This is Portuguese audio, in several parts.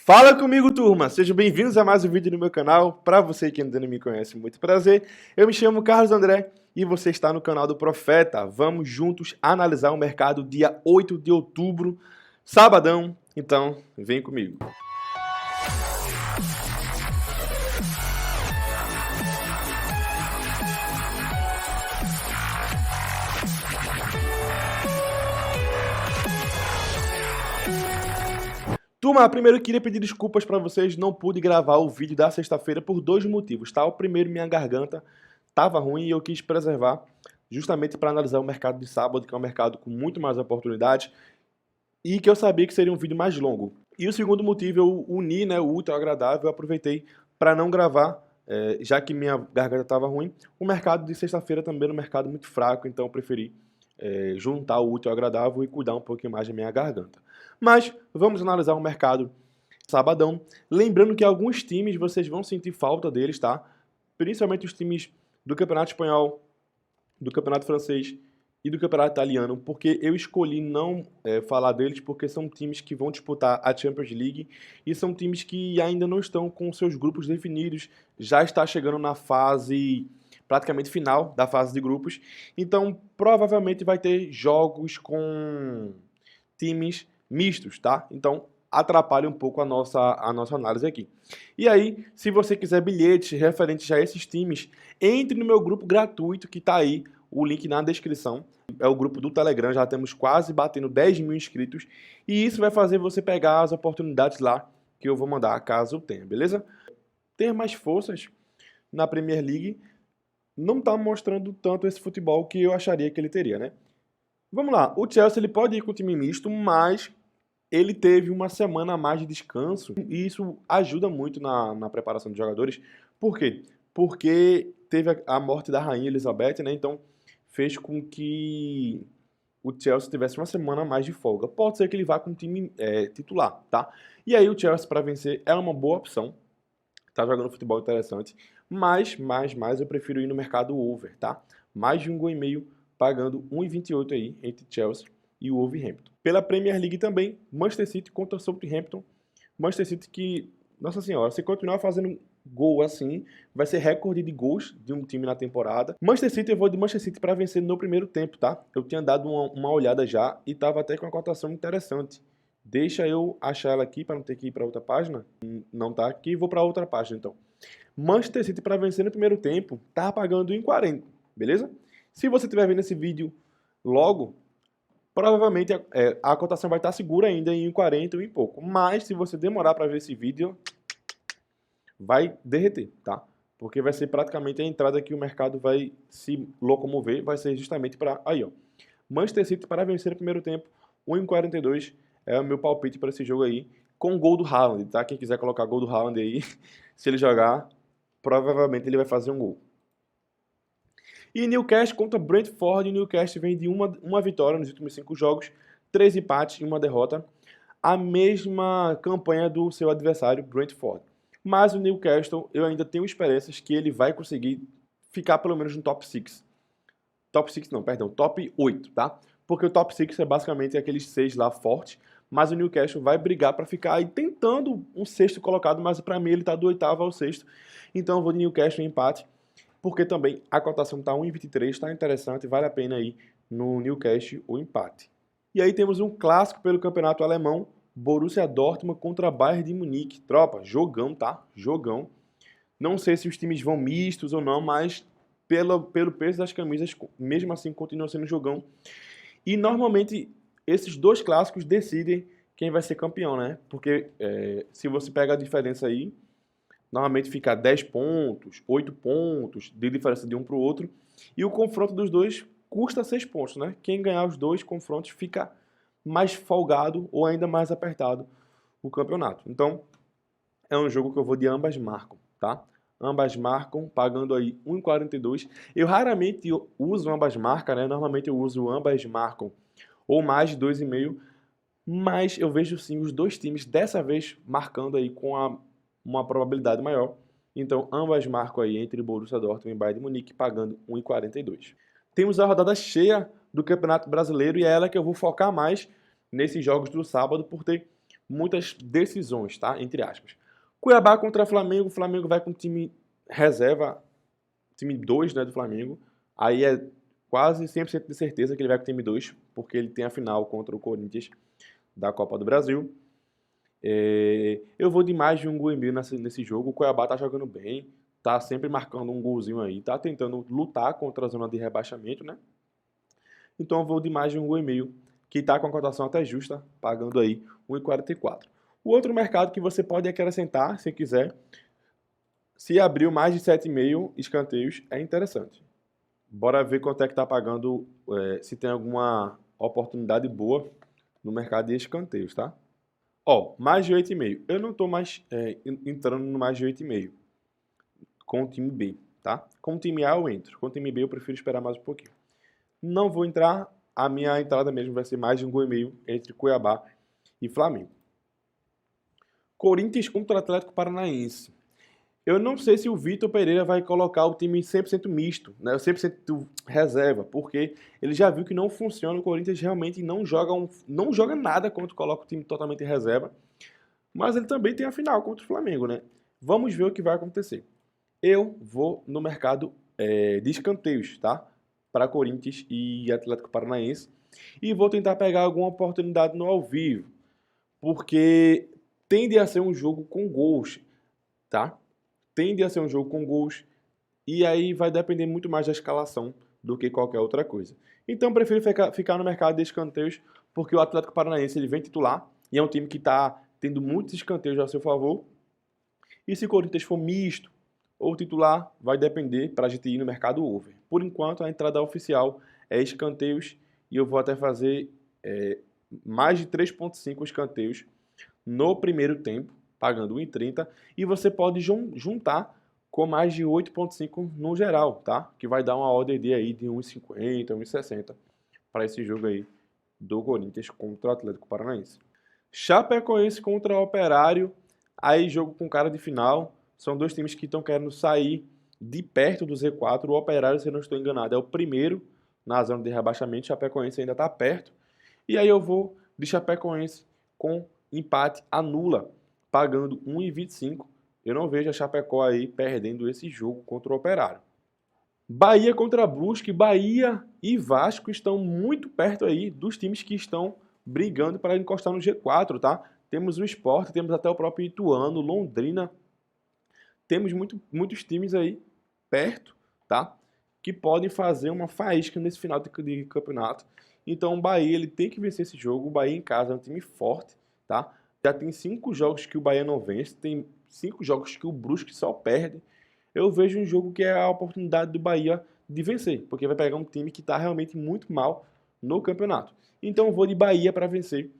Fala comigo, turma! Sejam bem-vindos a mais um vídeo no meu canal. Para você que ainda não me conhece, muito prazer. Eu me chamo Carlos André e você está no canal do Profeta. Vamos juntos analisar o mercado dia 8 de outubro, sabadão. Então, vem comigo. Turma, primeiro eu queria pedir desculpas para vocês, não pude gravar o vídeo da sexta-feira por dois motivos, tá? O primeiro, minha garganta estava ruim e eu quis preservar justamente para analisar o mercado de sábado, que é um mercado com muito mais oportunidades e que eu sabia que seria um vídeo mais longo. E o segundo motivo, eu uni, né, o útil ao agradável, eu aproveitei para não gravar, já que minha garganta estava ruim. O mercado de sexta-feira também era um mercado muito fraco, então eu preferi juntar o útil ao agradável e cuidar um pouquinho mais da minha garganta. Mas vamos analisar o mercado sabadão. Lembrando que alguns times vocês vão sentir falta deles, tá? Principalmente os times do Campeonato Espanhol, do Campeonato Francês e do Campeonato Italiano, porque eu escolhi não falar deles porque são times que vão disputar a Champions League e são times que ainda não estão com seus grupos definidos, já está chegando na fase praticamente final da fase de grupos, então provavelmente vai ter jogos com times mistos, tá? Então atrapalha um pouco a nossa análise aqui. E aí, se você quiser bilhetes referentes a esses times, entre no meu grupo gratuito que tá aí, o link na descrição. É o grupo do Telegram, já temos quase batendo 10 mil inscritos. E isso vai fazer você pegar as oportunidades lá que eu vou mandar caso tenha, beleza? Ter mais forças na Premier League não tá mostrando tanto esse futebol que eu acharia que ele teria, né? Vamos lá, o Chelsea ele pode ir com o time misto, mas ele teve uma semana a mais de descanso e isso ajuda muito na preparação dos jogadores. Por quê? Porque teve a morte da rainha Elizabeth, né? Então fez com que o Chelsea tivesse uma semana a mais de folga. Pode ser que ele vá com o time titular, tá? E aí o Chelsea para vencer é uma boa opção. Tá jogando futebol interessante. Mas eu prefiro ir no mercado over, tá? Mais de 1,5 gol pagando 1,28 aí entre Chelsea e o Wolverhampton. Pela Premier League também, Manchester City contra Southampton. Manchester City que, nossa senhora, se continuar fazendo gol assim, vai ser recorde de gols de um time na temporada. Manchester City, eu vou de Manchester City para vencer no primeiro tempo, tá? Eu tinha dado uma olhada já e tava até com uma cotação interessante. Deixa eu achar ela aqui para não ter que ir para outra página. Não tá aqui, vou para outra página então. Manchester City para vencer no primeiro tempo, tá pagando 1,40, beleza? Se você estiver vendo esse vídeo logo, provavelmente a cotação vai estar segura ainda em 1,40 e pouco. Mas se você demorar para ver esse vídeo, vai derreter, tá? Porque vai ser praticamente a entrada que o mercado vai se locomover, vai ser justamente para aí, ó. Manchester City para vencer no primeiro tempo, 1,42 é o meu palpite para esse jogo aí, com gol do Haaland, tá? Quem quiser colocar gol do Haaland aí, se ele jogar, provavelmente ele vai fazer um gol. E Newcastle contra Brentford. Newcastle vem de uma vitória nos últimos 5 jogos, 3 empates e uma derrota. A mesma campanha do seu adversário, Brentford. Mas o Newcastle, eu ainda tenho esperanças que ele vai conseguir ficar pelo menos no top 6. Top 6 não, perdão, top 8, tá? Porque o top 6 é basicamente aqueles 6 lá fortes, mas o Newcastle vai brigar para ficar aí tentando um sexto colocado, mas para mim ele tá do oitavo ao sexto. Então eu vou de Newcastle em empate, porque também a cotação tá 1,23, está interessante, vale a pena aí no Newcastle o empate. E aí temos um clássico pelo campeonato alemão, Borussia Dortmund contra Bayern de Munique. Tropa, jogão, tá? Jogão. Não sei se os times vão mistos ou não, mas pelo peso das camisas, mesmo assim continua sendo jogão. E normalmente esses dois clássicos decidem quem vai ser campeão, né? Porque se você pega a diferença aí, normalmente fica 10 pontos, 8 pontos de diferença de um para o outro. E o confronto dos dois custa 6 pontos, né? Quem ganhar os dois confrontos fica mais folgado ou ainda mais apertado o campeonato. Então, é um jogo que eu vou de ambas marcam, tá? Ambas marcam, pagando aí 1,42. Eu raramente uso ambas marcas, né? Normalmente eu uso ambas marcam ou mais de 2,5. Mas eu vejo sim os dois times dessa vez marcando aí com uma probabilidade maior. Então, ambas marcam aí entre Borussia Dortmund e Bayern de Munique, pagando 1,42. Temos a rodada cheia do Campeonato Brasileiro e é ela que eu vou focar mais nesses jogos do sábado, por ter muitas decisões, tá? Entre aspas. Cuiabá contra Flamengo, o Flamengo vai com time reserva, time 2, né, do Flamengo. Aí é quase 100% de certeza que ele vai com o time 2, porque ele tem a final contra o Corinthians da Copa do Brasil. Eu vou de mais de 1,5 gols nesse jogo. O Cuiabá tá jogando bem, tá sempre marcando um golzinho aí, tá tentando lutar contra a zona de rebaixamento, né? Então eu vou de mais de 1,5 gols, que tá com a cotação até justa, pagando aí 1,44. O outro mercado que você pode acrescentar, se quiser, se abriu mais de 7,5 escanteios, é interessante. Bora ver quanto é que tá pagando, se tem alguma oportunidade boa no mercado de escanteios, tá? Ó, mais de 8,5. Eu não tô mais entrando no mais de 8,5 com o time B, tá? Com o time A eu entro, com o time B eu prefiro esperar mais um pouquinho. Não vou entrar, a minha entrada mesmo vai ser mais de 1,5 gols entre Cuiabá e Flamengo. Corinthians contra o Atlético Paranaense. Eu não sei se o Vitor Pereira vai colocar o time 100% misto, né? 100% reserva, porque ele já viu que não funciona. O Corinthians realmente não joga nada quando coloca o time totalmente reserva. Mas ele também tem a final contra o Flamengo, né? Vamos ver o que vai acontecer. Eu vou no mercado de escanteios, tá? Para Corinthians e Atlético Paranaense. E vou tentar pegar alguma oportunidade no ao vivo, porque tende a ser um jogo com gols, tá? Tende a ser um jogo com gols, e aí vai depender muito mais da escalação do que qualquer outra coisa. Então prefiro ficar no mercado de escanteios, porque o Atlético Paranaense ele vem titular, e é um time que está tendo muitos escanteios a seu favor. E se o Corinthians for misto ou titular, vai depender para a gente ir no mercado over. Por enquanto, a entrada oficial é escanteios, e eu vou até fazer mais de 3,5 escanteios no primeiro tempo, pagando 1,30, e você pode juntar com mais de 8,5 no geral, tá? Que vai dar uma ODD aí de 1,50, 1,60 para esse jogo aí do Corinthians contra o Atlético Paranaense. Chapecoense contra o Operário, aí jogo com cara de final. São dois times que estão querendo sair de perto do Z4. O Operário, se eu não estou enganado, é o primeiro na zona de rebaixamento. O Chapecoense ainda está perto. E aí eu vou de Chapecoense com empate anula, pagando 1,25. Eu não vejo a Chapecó aí perdendo esse jogo contra o Operário. Bahia contra Brusque. Bahia e Vasco estão muito perto aí dos times que estão brigando para encostar no G4, tá? Temos o Sport, temos até o próprio Ituano, Londrina. Temos muitos times aí perto, tá? Que podem fazer uma faísca nesse final de campeonato. Então o Bahia ele tem que vencer esse jogo. O Bahia em casa é um time forte, tá? Já tem 5 jogos que o Bahia não vence, tem 5 jogos que o Brusque só perde. Eu vejo um jogo que é a oportunidade do Bahia de vencer, porque vai pegar um time que está realmente muito mal no campeonato. Então eu vou de Bahia para vencer,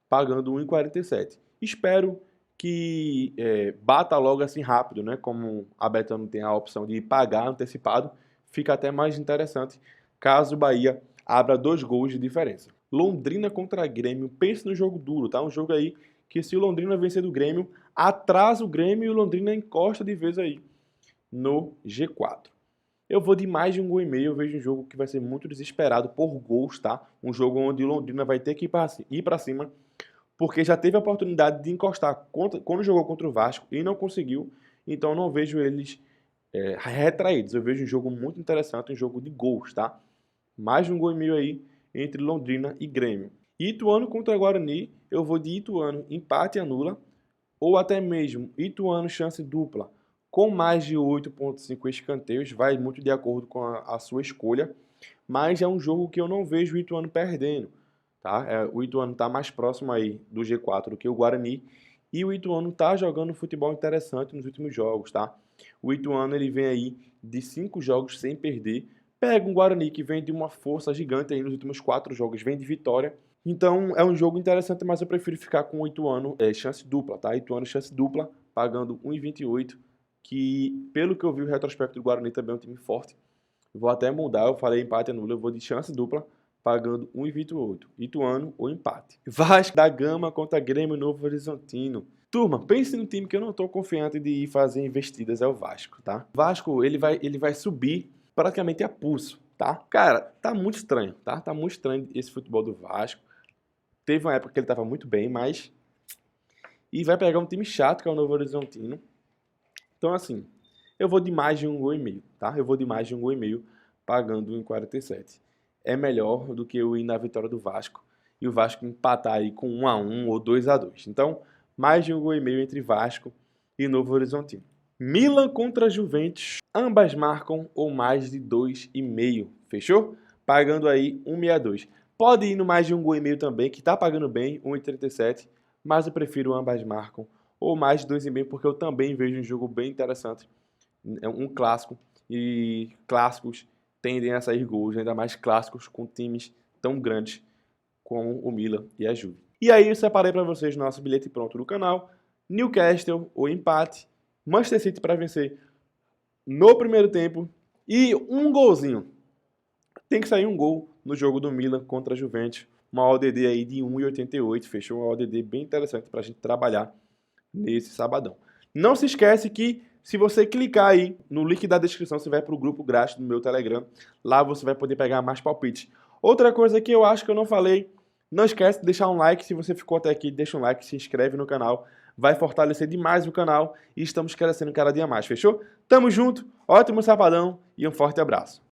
pagando 1,47. Espero que bata logo assim rápido, né? Como a Betano tem a opção de pagar antecipado, fica até mais interessante caso o Bahia abra 2 gols de diferença. Londrina contra Grêmio, pense no jogo duro, tá? Um jogo aí que se o Londrina vencer do Grêmio, atrasa o Grêmio e o Londrina encosta de vez aí no G4. Eu vou de mais de 1,5 gols, eu vejo um jogo que vai ser muito desesperado por gols, tá? Um jogo onde o Londrina vai ter que ir para cima, porque já teve a oportunidade de encostar quando jogou contra o Vasco e não conseguiu, então não vejo eles retraídos. Eu vejo um jogo muito interessante, um jogo de gols, tá? Mais de 1,5 gols aí entre Londrina e Grêmio. Ituano contra Guarani, eu vou de Ituano empate anula, ou até mesmo Ituano chance dupla, com mais de 8,5 escanteios, vai muito de acordo com a sua escolha, mas é um jogo que eu não vejo o Ituano perdendo, tá? O Ituano está mais próximo aí do G4 do que o Guarani, e o Ituano está jogando futebol interessante nos últimos jogos, tá? O Ituano ele vem aí de 5 jogos sem perder, pega um Guarani que vem de uma força gigante aí nos últimos 4 jogos, vem de vitória. Então é um jogo interessante, mas eu prefiro ficar com o Ituano chance dupla, tá? Ituano chance dupla, pagando 1,28, que pelo que eu vi o retrospecto do Guarani também é um time forte. Vou até mudar, eu falei empate anula, eu vou de chance dupla, pagando 1,28. Ituano ou empate. Vasco da Gama contra Grêmio Novo Horizontino. Turma, pense no time que eu não estou confiante de ir fazer investidas, é o Vasco, tá? O Vasco, ele vai subir praticamente a pulso, tá? Cara, tá muito estranho, tá? Tá muito estranho esse futebol do Vasco. Teve uma época que ele estava muito bem, mas e vai pegar um time chato, que é o Novo Horizontino. Então, assim, eu vou de mais de 1,5 gol, tá? Eu vou de mais de 1,5 gol, pagando 1,47. É melhor do que eu ir na vitória do Vasco e o Vasco empatar aí com 1-1 ou 2-2. Então, mais de 1,5 gol entre Vasco e Novo Horizontino. Milan contra Juventus, ambas marcam ou mais de 2,5, fechou? Pagando aí 1,62. Pode ir no mais de 1,5 gol também, que tá pagando bem, 1,37, mas eu prefiro ambas marcam ou mais de 2,5, porque eu também vejo um jogo bem interessante. É um clássico, e clássicos tendem a sair gols, ainda mais clássicos com times tão grandes como o Milan e a Juve. E aí eu separei para vocês o nosso bilhete pronto do canal. Newcastle, o empate. Manchester City para vencer no primeiro tempo. E um golzinho. Tem que sair um gol no jogo do Milan contra a Juventus. Uma ODD aí de 1,88. Fechou uma ODD bem interessante para a gente trabalhar nesse sabadão. Não se esquece que se você clicar aí no link da descrição, você vai para o grupo grátis do meu Telegram. Lá você vai poder pegar mais palpites. Outra coisa que eu acho que eu não falei, não esquece de deixar um like. Se você ficou até aqui, deixa um like, se inscreve no canal. Vai fortalecer demais o canal e estamos crescendo cada dia mais, fechou? Tamo junto, ótimo sabadão e um forte abraço.